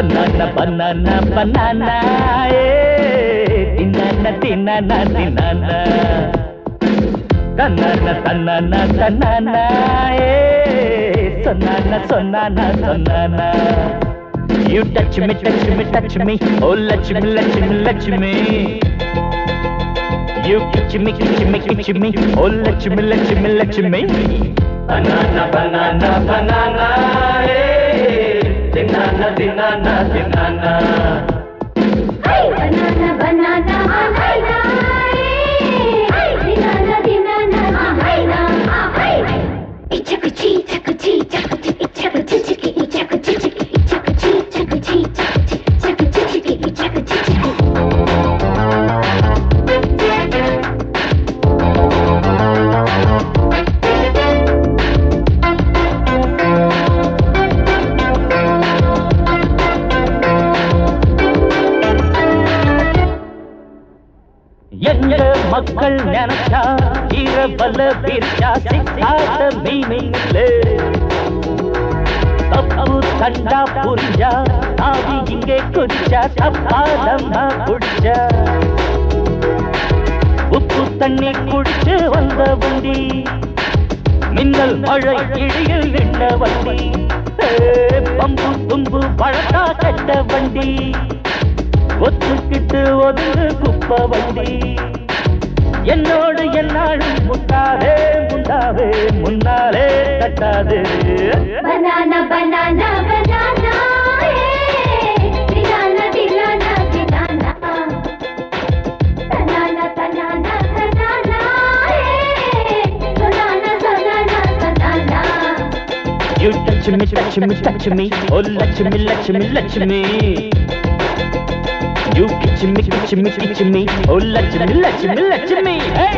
banana, banana, banana, tinana, tinana, tinana. Tanana, tanana, tanana, sonana, sonana, sonana. You touch me, touch me, touch me, oh Lakshmi, Lakshmi, Lakshmi. You kiss me, kiss me, kiss me, oh Lakshmi, Lakshmi, Lakshmi. Banana, banana, banana, tinana, tinana, tinana. Hey, banana, banana, banana, tinana, tinana, tinana. Hey, ichakachi, chakachi, chakachi, ichakachi, chiki, ichakachi, chiki, ichakachi, chakachi, chakachi, chakachi, chiki, ichakachi, chiki. எங்க மக்கள் நினைச்சா இரவல பிரிச்சா சிக்காத மீனில்லை தப்பு கண்டா புரிஞ்சா ஆவி இங்கே குடிச்சா தப்பாதம்மா குடிச்சா உப்பு தண்ணி குடிச்சு வந்த வண்டி மின்னல் மழை இழியில் நின்ற வண்டி பம்பு தும்பு பழக்கா கெட்ட வண்டி ஒத்துக்கிட்டு ஒதுங்கு குப்ப வண்டி என்னோடு என்னாலும் முன்னாலே முன்னாவே முன்னாலே கட்டாது Banana, banana, banana, tinana, tinana, tinana. Banana, banana, banana, banana, banana, banana. You touch me, touch me, touch me, oh Lakshmi, Lakshmi, Lakshmi. You kiss me, kiss me, kiss me, oh Lakshmi, Lakshmi, Lakshmi. Hey!